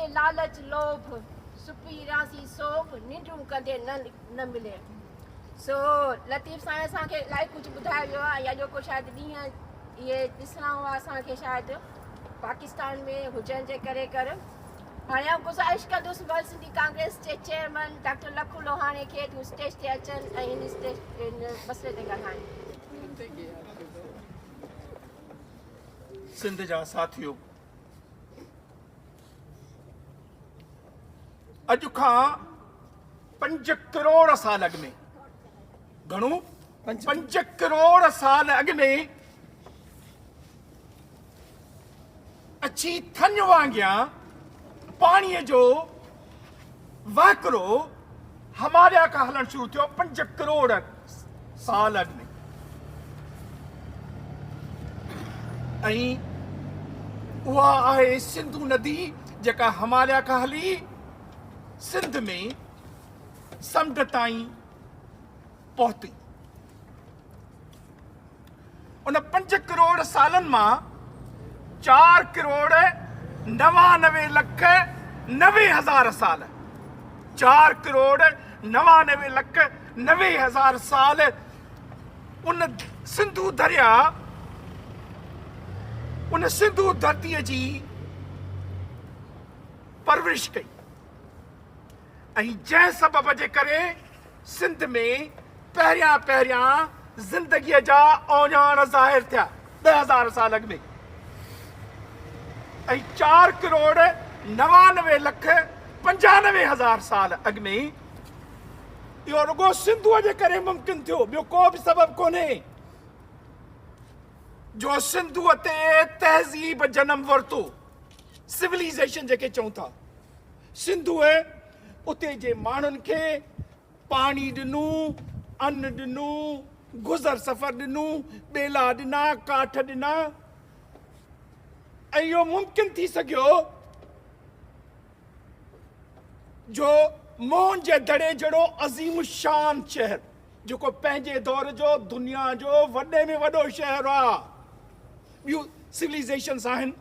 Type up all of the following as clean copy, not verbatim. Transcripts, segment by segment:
में लालच लोभ सुपी रासी सोभ निंडूं कदे न मिले। सो लतीफ़ साईं असांखे इलाही कुझु ॿुधायो वियो आहे। या जो को शायदि ॾींहं इहे ॾिसणा हुआ असांखे शायदि पाकिस्तान में हुजण जे करे हाणे आउं गुज़ारिश कंदुसि वर्ल्ड सिंधी कांग्रेस जे चेयरमैन डॉक्टर लखू लोहाणी खे हू स्टेज ते अचनि ऐं हिन मसइले ते ॻाल्हाइनि। सिंध जा साथियो, अॼु खां 5 करोड़ साल अॻु में, घणो 5 करोड़ साल अॻु में अची थन वांगियां पाणीअ जो वहकिरो हमारिया खां हलणु शुरू थियो 5 करोड़ साल अॻु में। ऐं उहा आहे सिंधु नदी जेका हिमालय खां हली सिंध में समुंड ताईं पहुती। उन 5 करोड़ सालनि मां 4 करोड़ 99 लख 90 हज़ार साल, 4 करोड़ 99 लख 90 हज़ार साल उन सिंधु दरिया उन सिंधु धरतीअ जी परवरिश कई। ऐं जंहिं सबब जे करे सिंध में पहिरियां ज़िंदगीअ जा औजाण ज़ाहिर थिया 10,000 साल अॻु में। ऐं 4 करोड़ 99 लख 95 हज़ार साल अॻु में इहो रुगो सिंधुअ जे करे मुमकिन थियो, ॿियो को बि सबबु कोन्हे जो सिंधुअ ते तहज़ीब जनम वरितो, सिविलाइज़ेशन जेके चऊं था। सिंधुअ उते जे माण्हुनि खे पाणी ॾिनो, अन्न ॾिनो, गुज़र सफ़र ॾिनो, ॿेला ॾिना, काठ ॾिना। ऐं इहो मुमकिन थी सघियो जो मोहन जे दड़े जहिड़ो अज़ीम शान शहर जेको पंहिंजे दौर जो दुनिया जो वॾे में वॾो शहर आहे। ॿियूं सिविलाइज़ेशन्स आहिनि,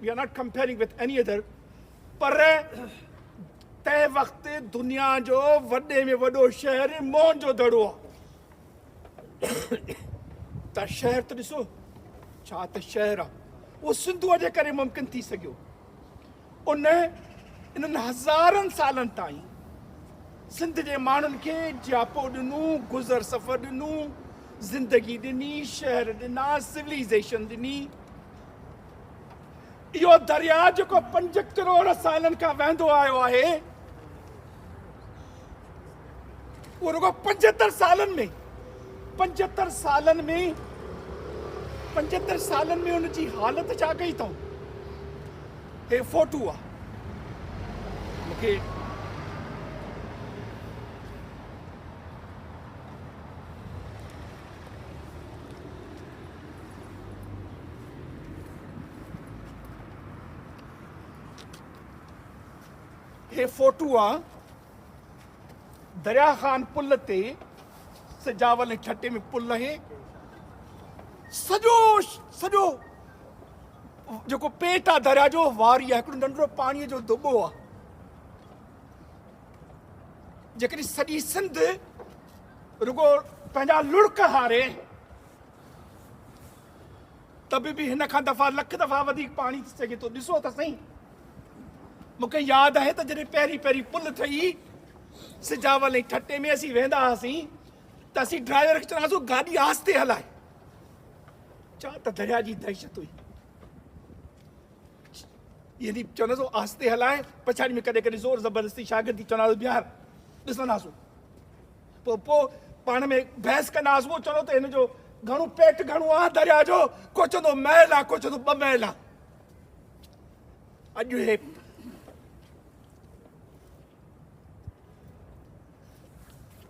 we are not comparing with any other, पर तंहिं वक़्तु दुनिया जो वॾे में वॾो शहर मोहन जो दड़ो आहे। त शहर त ॾिसो, छा त शहर आहे। उहो सिंधुअ जे करे मुमकिन थी सघियो। इन्हनि हज़ारनि सालनि ताईं सिंध जे माण्हुनि खे जापो ॾिनो, गुज़र सफ़र ॾिनो, ज़िंदगी ॾिनी, शहर ॾिना, सिविलाइज़ेशन ॾिनी। इहो दरिया जेको 5 करोड़ सालनि खां वहंदो आयो आहे, उहो रुगो 75 सालनि में 75 सालनि में उनजी हालत छा कई अथऊं। हे फोटो आहे, मूंखे हे फोटो आहे दरिया खान पुल ते, सजावल छटे में पुल आहे। सॼो जेको पेट आहे दरिया जो वारी आहे, हिकिड़ो नंढड़ो पाणीअ जो दुॿो आहे। जेकॾहिं सॼी सिंध रुगो पंहिंजा लुड़क हारे त बि हिन खां दफ़ा लख दफ़ा वधीक पाणी थी सघे थो। ॾिसो त सही, मूंखे यादि आहे त जॾहिं पहिरीं पुल ठही सिजावल ऐं ठटे में असीं वेंदा हुआसीं त असीं ड्राइवर खे चवंदा हुआसीं गाॾी आस्ते हलाए, छा त दरिया जी दहशत हुई। यदि चवंदा हुआसीं आस्ते हलाए, पछाड़ी में कॾहिं कॾहिं ज़ोर ज़बरदस्ती शागिर्दी चवंदा हुआसीं बिहार, ॾिसंदासीं। पोइ पाण में बहस कंदासीं। उहो चवंदो त हिन जो घणो पेट घणो आहे दरिया जो, को चवंदो महल आहे, को चवंदो 2 महल आहे। अॼु हे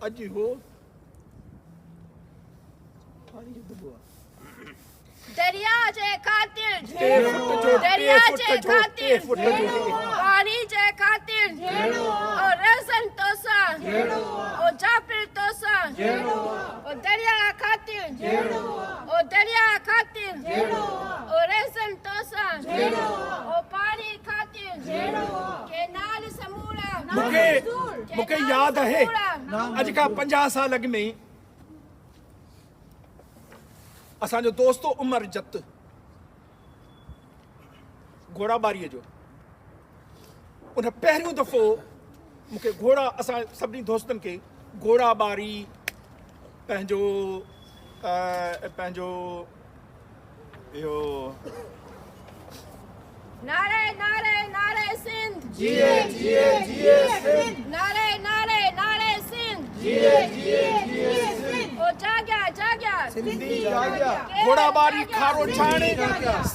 अॼु हो पाणी जो दुॿो आहे। दरिया जे ख़ातिर, दरिया जे ख़ातिर, पानी जे ख़ातिर, और रज़न तोसा, और जाफिर तोसा, और दरिया खातिर, और दरिया खातिर, और रज़न तोसा, और पानी खातिर। मूंखे यादि आहे अॼु खां 50 साल अॻु में असांजो दोस्त उमर जत घोड़ाबारीअ जो उन पहिरियों दफ़ो मूंखे घोड़ा असां सभिनी दोस्तनि खे घोड़ाबारी पंहिंजो इहो नारे नारे नारे सिंध जिए जिए जिए सिंध नारे नारे नारे सिंध जिए जिए जिए सिंध ओ जाग्या जाग्या सिंधी जाग्या घोड़ाबारी खारो छाणे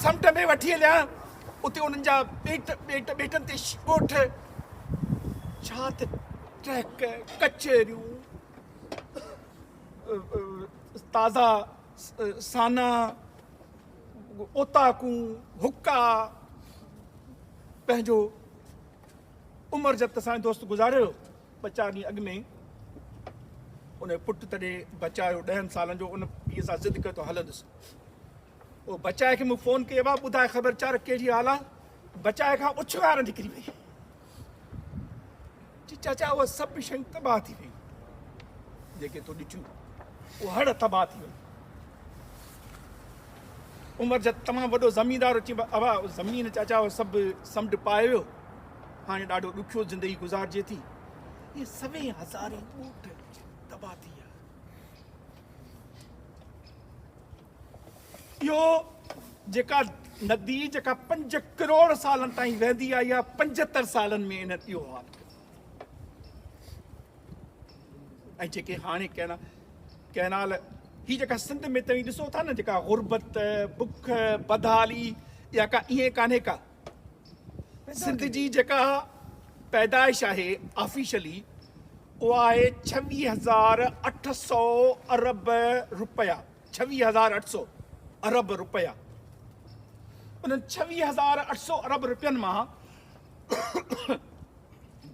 समुंड में वठी हलिया उते उन्हनि जा ॿेटनि ते ॻोठ छा त ट्रैक कचरियूं ताज़ा साना ओताकूं हुक्का पंहिंजो उमर जब असांजो दोस्त गुज़ारियो 4 ॾींहं अॻु में उन पुटु तॾहिं बचायो 10 सालनि जो उन पीउ सां ज़िद कयो त हलंदुसि उहो बचाए खे मूं फ़ोन कयो आहे ॿुधाए ख़बरचार कहिड़ी हाल आहे बचाए खां उछवार निकिरी वई चाचा उहा सभु शयूं तबाह थी वई जेके तूं ॾिठियूं उहा हड़ तबाह थी वई उमर जा तमामु वॾो ज़मीनदार अची अवा ज़मीन चाचा उहो सभु समुंड पाए वियो हाणे ॾाढो ॾुखियो ज़िंदगी गुज़ारिजे थी इहे 9,000 ऊंट तबाह थी विया इहो जेका नदी जेका 5 करोड़ सालनि ताईं वहंदी आहे या 75 सालनि में इन इहो हाल ऐं जेके हाणे कैनाल ही जेका सिंध में तव्हीं ॾिसो था न जेका गुरबत बुख बदहाली या का ईअं कान्हे का सिंध जी जेका पैदाइश आहे ऑफिशियली उहा आहे 26,800 अरब रुपया 26,800 अरब रुपया उन्हनि 26,800 अरब रुपयनि मां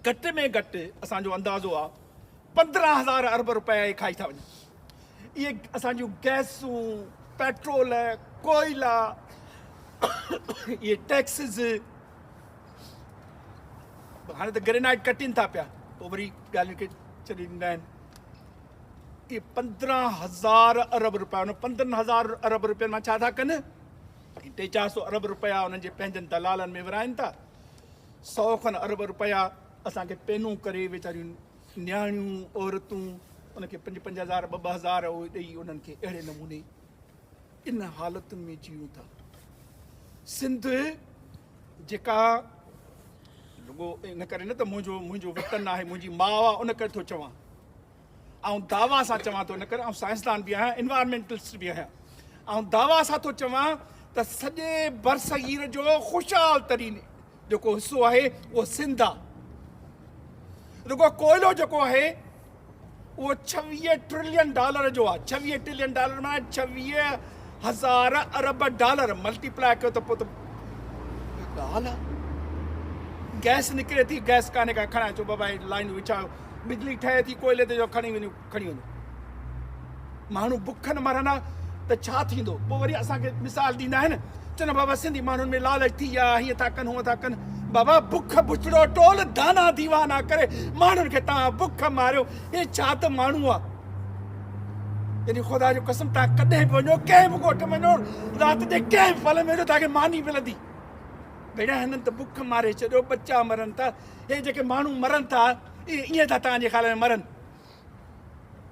घटि में घटि असांजो अंदाज़ो आहे 15,000 अरब रुपया खाई था वञनि इहे असांजूं गैसूं पेट्रोल कोयला इहे टैक्सिस हाणे त ग्रेनाइट कटीनि था पिया पोइ वरी ॻाल्हियुनि खे छॾे ॾींदा आहिनि इहे 15,000 अरब रुपया उन 15,000 अरब रुपयनि मां छा था कनि 300-400 अरब रुपया उन्हनि जे पंहिंजनि दलालनि में विराइनि था 100 खनि अरब रुपया असांखे पेनूं करे वीचारियूं न्याणियूं औरतूं उनखे 5,000 2,000 उहे ॾेई उन्हनि खे अहिड़े नमूने इन हालतुनि में जियूं था सिंध जेका रुगो इन करे न त मुंहिंजो वतन आहे मुंहिंजी माउ आहे उन करे थो चवां ऐं दावा सां चवां थो इन करे ऐं साइंसदान बि आहियां इन्वायरमेंटलिस्ट बि आहियां ऐं दावा सां थो चवां त सॼे बरसगीर जो ख़ुशहाल तरीन जेको हिसो आहे उहो सिंध आहे रुगो कोयलो जेको आहे उहो $26 ट्रिलियन जो आहे $26 ट्रिलियन माना 26,000 अरब डॉलर मल्टीप्लाई कयो त पोइ त ॻाल्हि आहे गैस निकिरे थी गैस कान्हे का खणाए अचो बाबा लाइन विछायो बिजली ठहे थी कोयले ते जो खणी वञो माण्हू बुखनि मरनि त छा थींदो पोइ वरी असांखे मिसाल ॾींदा आहिनि चवंदा बाबा सिंधी माण्हुनि में लालच थी विया हीअं था कनि हूअं था कनि बाबा बुख बुछड़ो टोल दाना दीवाना करे माण्हुनि खे तव्हां बुख मारियो हे छा त माण्हू आहे यानी ख़ुदा जो कसम तव्हां कॾहिं बि वञो कंहिं बि ॻोठ में वञो राति जे कंहिं फल में तव्हांखे मानी मिलंदी भेण हिननि त बुख मारे छॾियो बच्चा मरनि था हे जेके माण्हू मरनि था ईअं था तव्हांजे ख़्याल में मरनि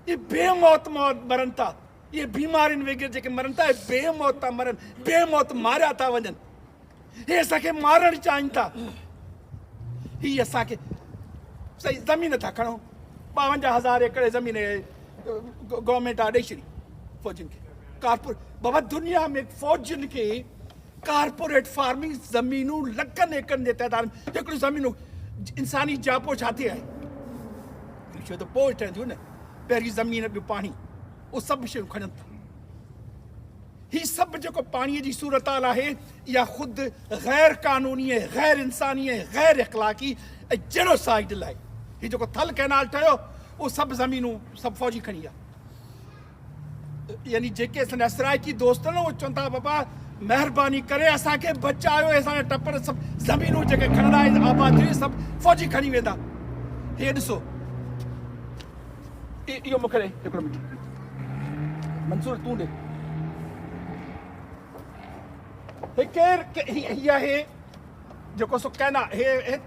इहे बेमौत मरनि था इहे बीमारियुनि वग़ैरह जेके मरनि था बेमौत था मरनि बेमौत मारिया था वञनि हे असांखे मारणु चाहिनि था हीअ असांखे सही ज़मीन था खणो 52,000 एकड़ ज़मीन गवर्नमेंट आहे ॾेई छॾी फ़ौजियुनि खे कारपोरेट बाबा दुनिया में फ़ौजियुनि खे कारपोरेट फार्मिंग ज़मीनूं लखनि एकड़नि जे तइदाद में हिकिड़ियूं ज़मीनूं इंसानी जापो छा थिए आहे छो त पोइ ठहंदियूं न पहिरीं ज़मीन ॿियो पाणी उहे सभु शयूं खणनि था हीअ सभु जेको पाणीअ जी सूरत हाल आहे इहा ख़ुदि गैर क़ानूनी गैर इंसानी गैर इख़लाक़ी ऐं जेनोसाइड लाइ हीअ जेको थल कैनाल ठहियो उहो सभु ज़मीनूं सभु फ़ौजी खणी विया यानी जेके असांजा सराइकी दोस्त आहिनि उहे चवनि था बाबा महिरबानी करे असांखे बचायो असांजा टपर सभु ज़मीनूं जेके खणंदा आहिनि आबाद सभु फ़ौजी खणी वेंदा हे ॾिसो इहो मूंखे ॾे हिकिड़ो मिंट मंसूर तूं ॾे हे केरु हीअ आहे जेको सो कैनाल हे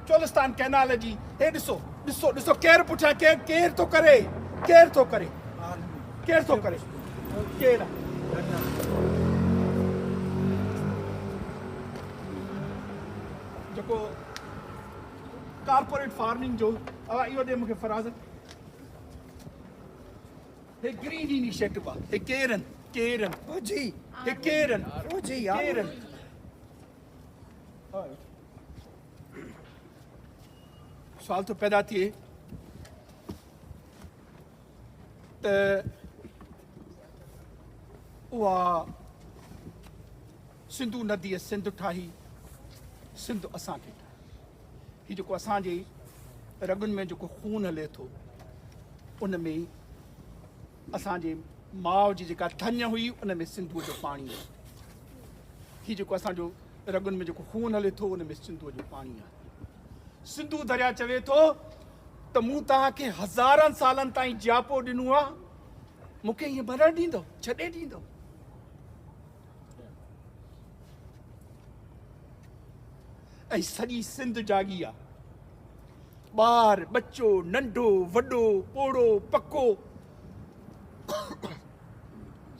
चोलिस्तान कैनाल जी हे ॾिसो ॾिसो ॾिसो केरु पुठियां केरु थो करे केरु थो करे केरु थो करे केरु आहे जेको कॉर्पोरेट फार्मिंग जो इहो ॾे मूंखे फराज़ हे ग्रीन इनिशिएटिव आहे हे केरनि जी हे केरनि जी केरनि सवाल तो पैदा थिए त उहा सिंधु नदीअ सिंध ठाही सिंध असांखे हीउ जेको असांजे रगुनि में जेको खून हले थो उन में असांजे माउ जी जेका धन्य हुई उन में सिंधुअ जो पाणी आहे हीउ जेको असांजो रगुनि में जेको खून हले थो उन में सिंधुअ जो पाणी आहे सिंधु दरिया चवे थो त मूं तव्हांखे हज़ारनि सालनि ताईं जियापो ॾिनो आहे मूंखे हीअं मरण ॾींदो छॾे ॾींदो ऐं सॼी सिंध जागी आहे ॿार बच्चो नंढो वॾो पोड़ो पको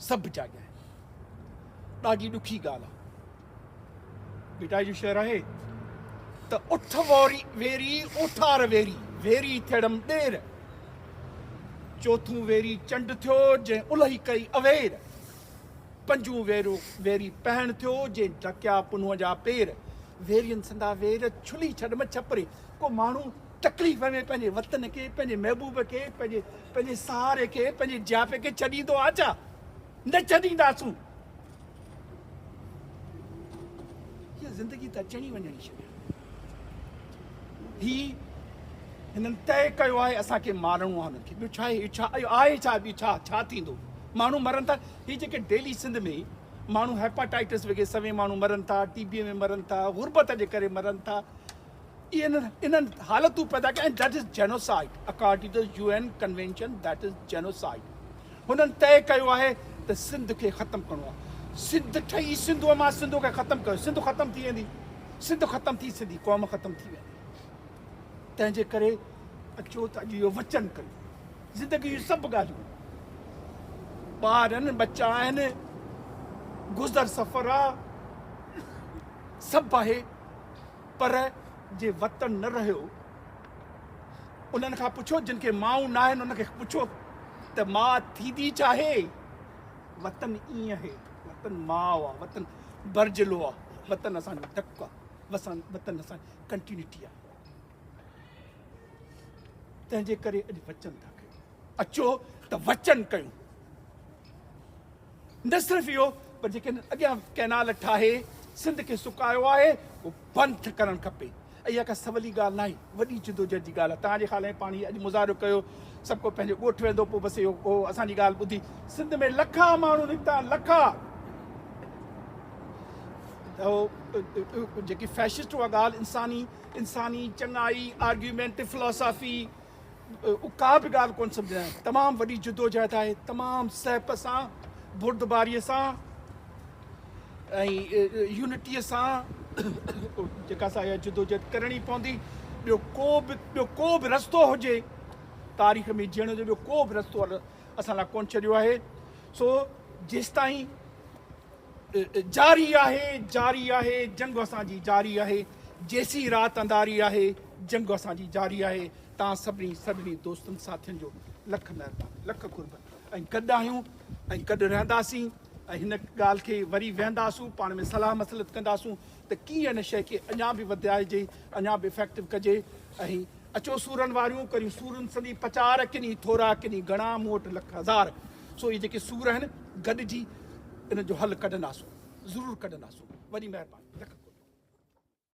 सभु जाॻिया आहिनि ॾाढी ॾुखी ॻाल्हि आहे बेटा जो शहर आहे त उठ वेरी उथार वेरी थियणम ॾेर चोथों वेरी चंड थियो जंहिं उलही कई अवेर पंजूं वेरी पहण थियो जंहिं ढकिया पुनुअ जा पेर वेरियनि संदा वेर छुली छॾम छपरे को माण्हू तकलीफ़ में पंहिंजे वतन खे पंहिंजे महबूब खे पंहिंजे सहारे खे पंहिंजे जापे खे छॾींदो आहे छा न छॾींदासूं हीअ ज़िंदगी त अचणी वञणी शइ ही हिननि तय कयो आहे असांखे मारणो आहे हुननि खे ॿियो छा आहे आहे छा ॿियो छा थींदो माण्हू मरनि था हीअ जेके डेली सिंध में माण्हू हेपाटाइटिस वग़ैरह सभई माण्हू मरनि था टीबीअ में मरनि था गुरबत जे करे मरनि था इन्हनि हालतूं पैदा कया that is genocide according to UN convention that is genocide हुननि तय कयो आहे त सिंध खे ख़तमु करिणो आहे सिंध ठही सिंधुअ मां सिंधु खे ख़तमु कयो सिंध ख़तमु थी वेंदी सिंध ख़तमु थी सिंधी क़ौम ख़तमु थी वेंदी तंहिंजे करे अचो त अॼु इहो वचन कयो ज़िंदगी जूं सभु ॻाल्हियूं ॿार आहिनि बच्चा आहिनि गुज़र सफ़र आहे सभु आहे पर जे वतन न रहियो उन्हनि खां पुछो जिन खे माउ न आहिनि उनखे पुछो त माउ थींदी चाहे वतन ईअं आहे वतन माउ आहे वतन बरजिलो आहे वतन असांजो ढक आहे वतन असांजी कंटिन्यूटी आहे तंहिंजे करे अॼु वचन था कयूं अचो त वचन कयूं न सिर्फ़ु इहो पर जेके अॻियां कैनाल ठाहे सिंध खे सुकायो आहे उहो बंदि करणु खपे ऐं इहा का सवली ॻाल्हि न आहे वॾी जिदोजहद जी ॻाल्हि आहे तव्हांजे ख़्याल में पाणी अॼु मुज़ाहिरो कयो सभु को पंहिंजो ॻोठु वेंदो पोइ बसि इहो उहो असांजी ॻाल्हि ॿुधी सिंध में लखा माण्हू निकिता लखा जेकी फैशिस्ट उहा ॻाल्हि इंसानी चङाई आर्ग्यूमेंट फिलोसॉफी का बि ॻाल्हि कोन सम्झंदा आहिनि तमामु वॾी जिदोजहद आहे तमामु सहप सां बुर्दबारीअ सां ऐं यूनिटीअ सां जेका असां इहा जिदोजहद करणी पवंदी ॿियो को बि रस्तो हुजे तारीख़ में जीअण जो ॿियो को बि रस्तो असां लाइ कोन छॾियो आहे सो जेसिताईं जारी आहे जंग असांजी जारी आहे जेसी राति अंधारी आहे जंग असांजी जारी आहे तव्हां सभिनी दोस्तनि साथियुनि जो लख महिरबानी लख कुर्बानी ऐं गॾु आहियूं ऐं गॾु रहंदासीं ऐं हिन ॻाल्हि खे वरी वेहंदासूं पाण में सलाह मसलत कंदासूं त कीअं हिन शइ खे अञा बि वधाइजे अञा बि इफेक्टिव कजे ऐं अचो सूरनि वारियूं करियूं सूरनि सॼी पचार किनी थोरा किनी घणा मूं वटि लख हज़ार सो इहे जेके सूर आहिनि गॾिजी इन जो हल कढंदासूं ज़रूरु कढंदासूं वॾी महिरबानी लख